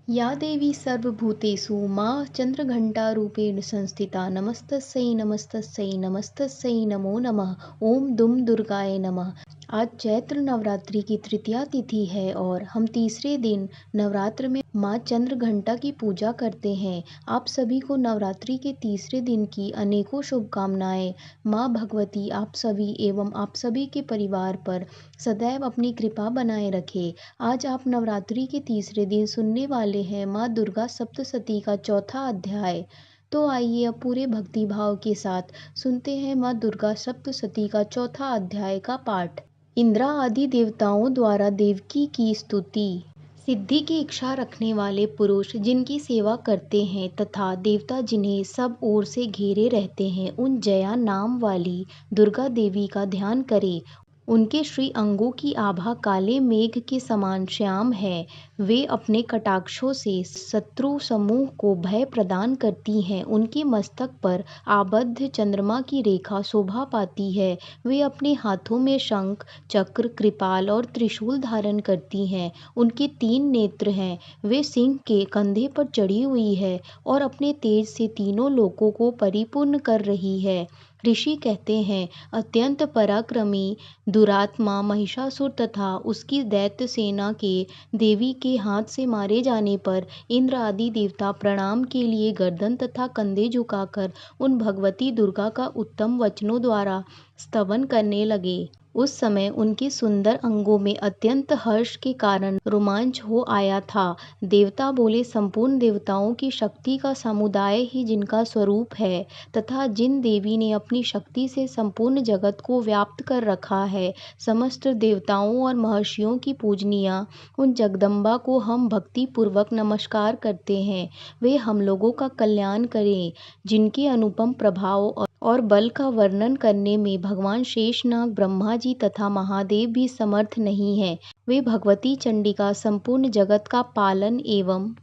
या देवी सर्वभूतेषु मां चन्द्रघण्टारूपेण संस्थिता नमस्तस्यै नमस्तस्यै नमस्तस्यै नमो नमः। ओम दुम दुर्गाय नमः। आज चैत्र नवरात्रि की तृतीया तिथि है और हम तीसरे दिन नवरात्र में मां चंद्रघंटा की पूजा करते हैं। आप सभी को नवरात्रि के तीसरे दिन की अनेकों शुभकामनाएं। मां भगवती आप सभी एवं आप सभी के परिवार पर सदैव अपनी कृपा बनाए रखे। आज आप नवरात्रि के तीसरे दिन सुनने वाले हैं माँ दुर्गा सप्तशती का चौथा अध्याय। तो आइए अब पूरे भक्ति भाव के साथ सुनते हैं माँ दुर्गा सप्तशती का चौथा अध्याय का पाठ। इंद्रा आदि देवताओं द्वारा देवकी की स्तुति। सिद्धि की इच्छा रखने वाले पुरुष जिनकी सेवा करते हैं तथा देवता जिन्हें सब ओर से घेरे रहते हैं, उन जया नाम वाली दुर्गा देवी का ध्यान करें। उनके श्री अंगों की आभा काले मेघ के समान श्याम है। वे अपने कटाक्षों से शत्रु समूह को भय प्रदान करती हैं। उनके मस्तक पर आबद्ध चंद्रमा की रेखा शोभा पाती है। वे अपने हाथों में शंख, चक्र, कृपाल और त्रिशूल धारण करती हैं। उनके 3 नेत्र हैं। वे सिंह के कंधे पर चढ़ी हुई है और अपने तेज से तीनों लोकों को परिपूर्ण कर रही है। ऋषि कहते हैं, अत्यंत पराक्रमी दुरात्मा महिषासुर तथा उसकी दैत्य सेना के देवी के हाथ से मारे जाने पर इंद्र आदि देवता प्रणाम के लिए गर्दन तथा कंधे झुकाकर उन भगवती दुर्गा का उत्तम वचनों द्वारा स्तवन करने लगे। उस समय उनके सुंदर अंगों में अत्यंत हर्ष के कारण रोमांच हो आया था। देवता बोले, संपूर्ण देवताओं की शक्ति का समुदाय ही जिनका स्वरूप है तथा जिन देवी ने अपनी शक्ति से संपूर्ण जगत को व्याप्त कर रखा है, समस्त देवताओं और महर्षियों की पूजनिया उन जगदम्बा को हम भक्ति पूर्वक नमस्कार करते हैं। वे हम लोगों का कल्याण करें। जिनके अनुपम प्रभाव और बल का वर्णन करने में भगवान शेषनाग, ब्रह्मा जी तथा महादेव भी समर्थ नहीं है। वे भगवती चंडिका संपूर्ण जगत का पालन एवं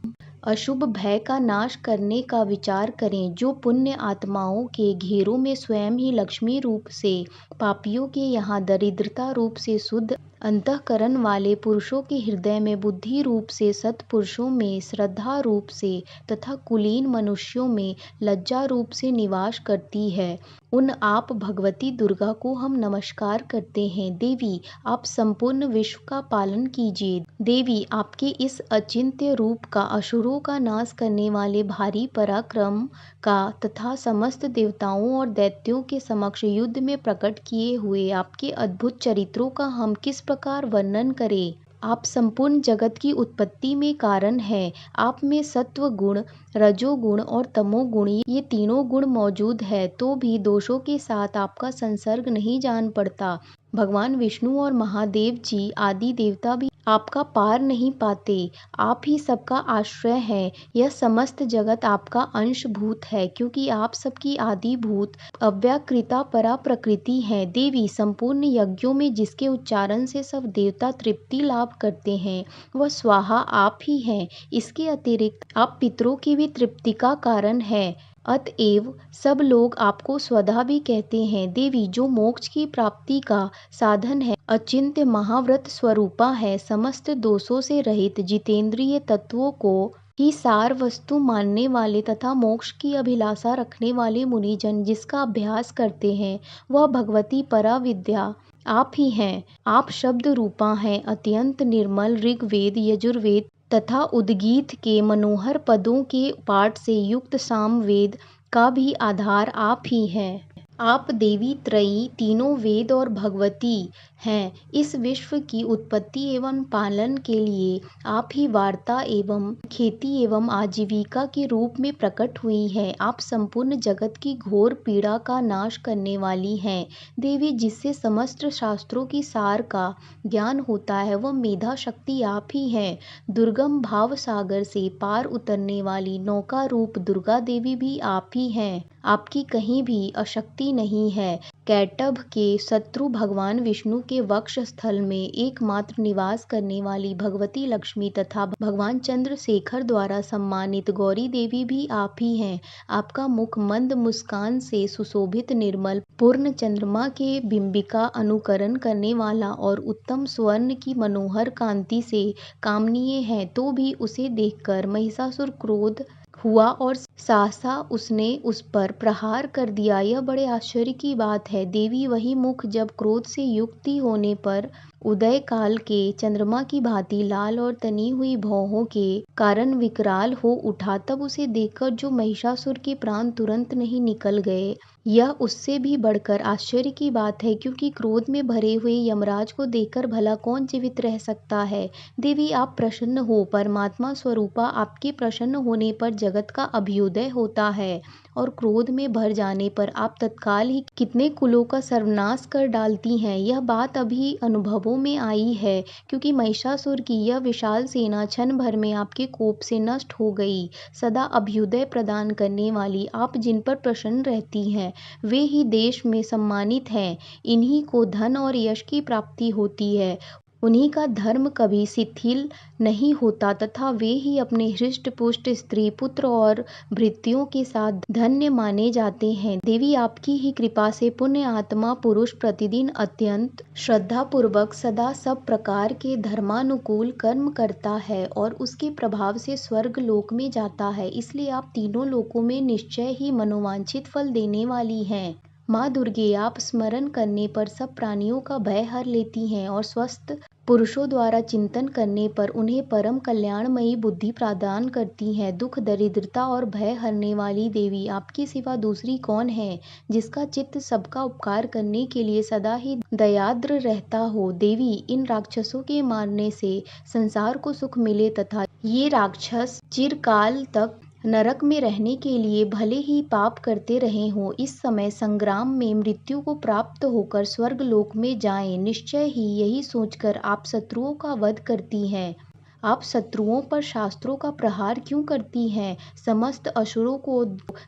अशुभ भय का नाश करने का विचार करें। जो पुण्य आत्माओं के घेरों में स्वयं ही लक्ष्मी रूप से, पापियों के यहाँ दरिद्रता रूप से शुद्ध अंतःकरण वाले पुरुषों के हृदय में बुद्धि रूप से, सत्पुरुषों में श्रद्धा रूप से तथा कुलीन मनुष्यों में लज्जा रूप से निवास करती है, उन आप भगवती दुर्गा को हम नमस्कार करते हैं। देवी, आप संपूर्ण विश्व का पालन कीजिए। देवी, आपके इस अचिंत्य रूप का, असुरों का नाश करने वाले भारी पराक्रम का तथा समस्त देवताओं और दैत्यों के समक्ष युद्ध में प्रकट किए हुए आपके अद्भुत चरित्रों का हम किस प्रकार वर्णन करें। आप संपूर्ण जगत की उत्पत्ति में कारण है। आप में सत्व गुण, रजोगुण और तमोगुण, ये तीनों गुण मौजूद है तो भी दोषों के साथ आपका संसर्ग नहीं जान पड़ता। भगवान विष्णु और महादेव जी आदि देवता भी आपका पार नहीं पाते। आप ही सबका आश्रय है। यह समस्त जगत आपका अंशभूत है क्योंकि आप सबकी आदिभूत अव्याकृता परा प्रकृति है। देवी, संपूर्ण यज्ञों में जिसके उच्चारण से सब देवता तृप्ति लाभ करते हैं, वह स्वाहा आप ही हैं। इसके अतिरिक्त आप पितरों की भी तृप्ति का कारण है। अतएव सब लोग आपको स्वधा भी कहते हैं। देवी, जो मोक्ष की प्राप्ति का साधन है, अचिंत्य महाव्रत स्वरूपा है, समस्त दोषों से रहित जितेंद्रिय तत्वों को ही सार वस्तु मानने वाले तथा मोक्ष की अभिलाषा रखने वाले मुनिजन जिसका अभ्यास करते हैं, वह भगवती परा विद्या आप ही हैं। आप शब्द रूपा हैं। अत्यंत निर्मल ऋग्वेद, यजुर्वेद तथा उद्गीत के मनोहर पदों के पाठ से युक्त सामवेद का भी आधार आप ही हैं। आप देवी त्रयी, तीनों वेद और भगवती हैं। इस विश्व की उत्पत्ति एवं पालन के लिए आप ही वार्ता एवं खेती एवं आजीविका के रूप में प्रकट हुई है। आप संपूर्ण जगत की घोर पीड़ा का नाश करने वाली हैं। देवी, जिससे समस्त शास्त्रों की सार का ज्ञान होता है, वह मेधा शक्ति आप ही हैं। दुर्गम भाव सागर से पार उतरने वाली नौका रूप दुर्गा देवी भी आप ही हैं। आपकी कहीं भी अशक्ति नहीं है। कैटभ के शत्रु भगवान विष्णु के वक्ष स्थल में एकमात्र निवास करने वाली भगवती लक्ष्मी तथा भगवान चंद्रशेखर द्वारा सम्मानित गौरी देवी भी आप ही हैं। आपका मुख मंद मुस्कान से सुशोभित, निर्मल, पूर्ण चंद्रमा के बिंबिका अनुकरण करने वाला और उत्तम स्वर्ण की मनोहर कांति से कामनीय है, तो भी उसे देखकर महिषासुर क्रोध हुआ और सहसा उसने उस पर प्रहार कर दिया। यह बड़े आश्चर्य की बात है देवी, वही मुख जब क्रोध से युक्त होने पर उदय काल के चंद्रमा की भांति लाल और तनी हुई भौहों के कारण विकराल हो उठा, तब उसे देखकर जो महिषासुर के प्राण तुरंत नहीं निकल गए, यह उससे भी बढ़कर आश्चर्य की बात है, क्योंकि क्रोध में भरे हुए यमराज को देखकर भला कौन जीवित रह सकता है। देवी, आप प्रसन्न हो। परमात्मा स्वरूपा आपके प्रसन्न होने पर जगत का अभ्युदय होता है और क्रोध में भर जाने पर आप तत्काल ही कितने कुलों का सर्वनाश कर डालती हैं। यह बात अभी अनुभवों में आई है, क्योंकि महिषासुर की यह विशाल सेना क्षण भर में आपके कोप से नष्ट हो गई। सदा अभ्युदय प्रदान करने वाली आप जिन पर प्रसन्न रहती हैं, वे ही देश में सम्मानित हैं। इन्हीं को धन और यश की प्राप्ति होती है। उन्हीं का धर्म कभी शिथिल नहीं होता तथा वे ही अपने हृष्ट पुष्ट स्त्री पुत्र और भृत्यों के साथ धन्य माने जाते हैं। देवी, आपकी ही कृपा से पुण्य आत्मा पुरुष प्रतिदिन अत्यंत श्रद्धा पूर्वक सदा सब प्रकार के धर्मानुकूल कर्म करता है और उसके प्रभाव से स्वर्ग लोक में जाता है। इसलिए आप तीनों लोकों में निश्चय ही मनोवांछित फल देने वाली हैं। माँ दुर्गे, आप स्मरण करने पर सब प्राणियों का भय हर लेती हैं और स्वस्थ पुरुषों द्वारा चिंतन करने पर उन्हें परम कल्याणमयी बुद्धि प्रदान करती हैं। दुख, दरिद्रता और भय हरने वाली देवी, आपके सिवा दूसरी कौन है जिसका चित्त सबका उपकार करने के लिए सदा ही दयाद्र रहता हो। देवी, इन राक्षसों के मारने से संसार को सुख मिले तथा ये राक्षस चिरकाल तक नरक में रहने के लिए भले ही पाप करते रहे हों, इस समय संग्राम में मृत्यु को प्राप्त होकर स्वर्ग लोक में जाएं। निश्चय ही यही सोचकर आप शत्रुओं का वध करती हैं। आप शत्रुओं पर शास्त्रों का प्रहार क्यों करती हैं? समस्त असुरों को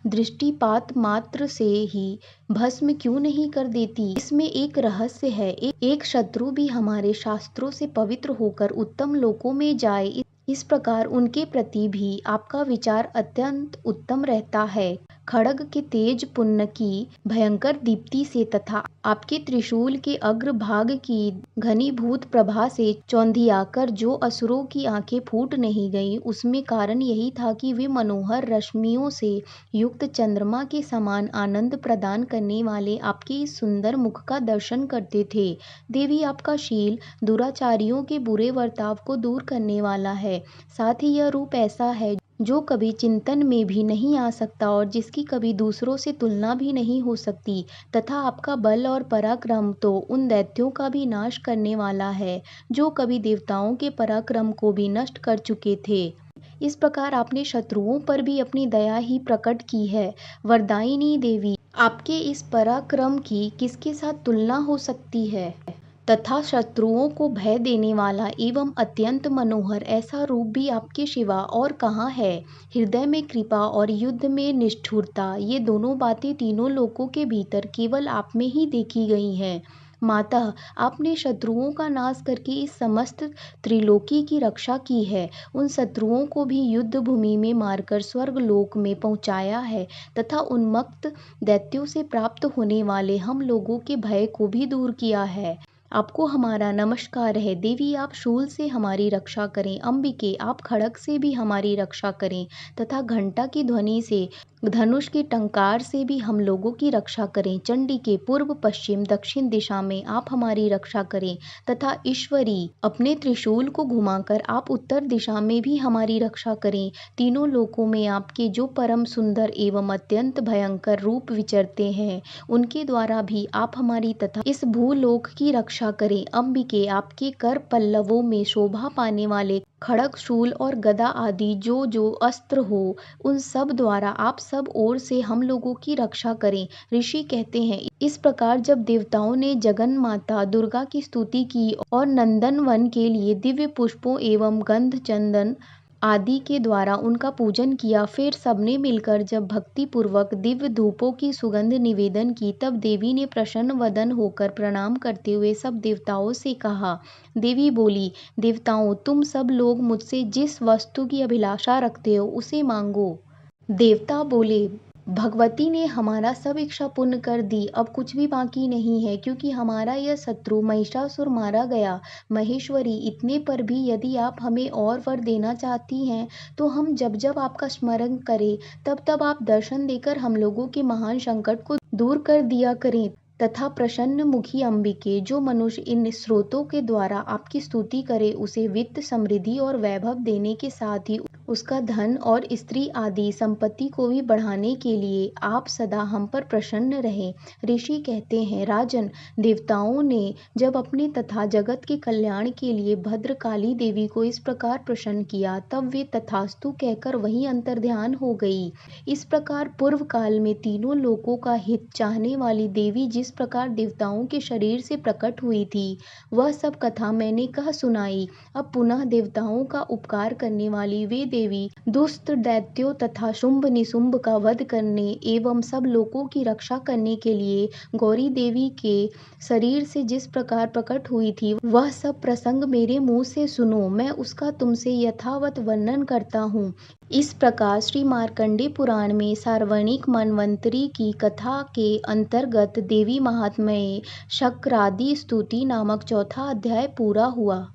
दृष्टिपात मात्र से ही भस्म क्यों नहीं कर देती? इसमें एक रहस्य है। एक शत्रु भी हमारे शास्त्रों से पवित्र होकर उत्तम लोकों में जाए, इस प्रकार उनके प्रति भी आपका विचार अत्यंत उत्तम रहता है। खड्ग के तेज पुण्य की भयंकर दीप्ति से तथा आपके त्रिशूल के अग्रभाग की घनीभूत प्रभा से चौंधियाकर जो असुरों की आंखें फूट नहीं गईं, उसमें कारण यही था कि वे मनोहर रश्मियों से युक्त चंद्रमा के समान आनंद प्रदान करने वाले आपके इस सुंदर मुख का दर्शन करते थे। देवी, आपका शील दुराचारियों के बुरे बर्ताव को दूर करने वाला है। साथ ही यह रूप ऐसा है जो कभी चिंतन में भी नहीं आ सकता और जिसकी कभी दूसरों से तुलना भी नहीं हो सकती, तथा आपका बल और पराक्रम तो उन दैत्यों का भी नाश करने वाला है जो कभी देवताओं के पराक्रम को भी नष्ट कर चुके थे। इस प्रकार आपने शत्रुओं पर भी अपनी दया ही प्रकट की है। वरदायिनी देवी, आपके इस पराक्रम की किसके साथ तुलना हो सकती है? तथा शत्रुओं को भय देने वाला एवं अत्यंत मनोहर ऐसा रूप भी आपके सिवा और कहाँ है? हृदय में कृपा और युद्ध में निष्ठुरता, ये दोनों बातें तीनों लोकों के भीतर केवल आप में ही देखी गई हैं। माता, आपने शत्रुओं का नाश करके इस समस्त त्रिलोकी की रक्षा की है। उन शत्रुओं को भी युद्ध भूमि में मारकर स्वर्ग लोक में पहुंचाया है तथा उन्मत्त दैत्यों से प्राप्त होने वाले हम लोगों के भय को भी दूर किया है। आपको हमारा नमस्कार है। देवी, आप शूल से हमारी रक्षा करें। अंबिके, आप खड्ग से भी हमारी रक्षा करें तथा घंटा की ध्वनि से, धनुष के टंकार से भी हम लोगों की रक्षा करें। चंडिके, पूर्व पश्चिम दक्षिण दिशा में आप हमारी रक्षा करें तथा ईश्वरी, अपने त्रिशूल को घुमाकर आप उत्तर दिशा में भी हमारी रक्षा करें। तीनों लोकों में आपके जो परम सुंदर एवं अत्यंत भयंकर रूप विचरते हैं, उनके द्वारा भी आप हमारी तथा इस भूलोक की रक्षा करें। अंबिके, आपके कर पल्लवों में शोभा पाने वाले खड्ग, शूल और गदा आदि जो अस्त्र हो, उन सब द्वारा आप सब ओर से हम लोगों की रक्षा करें। ऋषि कहते हैं, इस प्रकार जब देवताओं ने जगन माता दुर्गा की स्तुति की और नंदन वन के लिए दिव्य पुष्पों एवं गंध चंदन आदि के द्वारा उनका पूजन किया। फिर सबने मिलकर जब भक्ति पूर्वक दिव्य धूपों की सुगंध निवेदन की, तब देवी ने प्रसन्न वदन होकर प्रणाम करते हुए सब देवताओं से कहा। देवी बोली, देवताओं, तुम सब लोग मुझसे जिस वस्तु की अभिलाषा रखते हो उसे मांगो। देवता बोले, भगवती ने हमारा सब इच्छा पूर्ण कर दी, अब कुछ भी बाकी नहीं है, क्योंकि हमारा यह शत्रु महिषासुर मारा गया। महेश्वरी, इतने पर भी यदि आप हमें और वर देना चाहती हैं, तो हम जब जब आपका स्मरण करें, तब तब आप दर्शन देकर हम लोगों के महान संकट को दूर कर दिया करें। तथा प्रसन्न मुखी अंबिके, जो मनुष्य इन स्रोतों के द्वारा आपकी स्तुति करे, उसे वित्त, समृद्धि और वैभव देने के साथ ही उसका धन और स्त्री आदि संपत्ति को भी बढ़ाने के लिए आप सदा हम पर प्रसन्न रहें। ऋषि कहते हैं, राजन, देवताओं ने जब अपने तथा जगत के कल्याण के लिए भद्रकाली देवी को इस प्रकार प्रसन्न किया, तब वे तथास्तु कहकर वहीं अंतर्ध्यान हो गई। इस प्रकार पूर्व काल में तीनों लोकों का हित चाहने वाली देवी जिस प्रकार देवताओं के शरीर से प्रकट हुई थी, वह सब कथा मैंने कह सुनाई। अब पुनः देवताओं का उपकार करने वाली वे देवी दुष्ट दैत्यों तथा शुंभ निशुंभ का वध करने एवं सब लोकों की रक्षा करने के लिए गौरी देवी के शरीर से जिस प्रकार प्रकट हुई थी, वह सब प्रसंग मेरे मुंह से सुनो, मैं उसका तुमसे यथावत वर्णन करता हूँ। इस प्रकार श्री मार्कंडेय पुराण में सार्वणिक मन्वंतरी की कथा के अंतर्गत देवी महात्म्य शक्रादि स्तुति नामक चौथा अध्याय पूरा हुआ।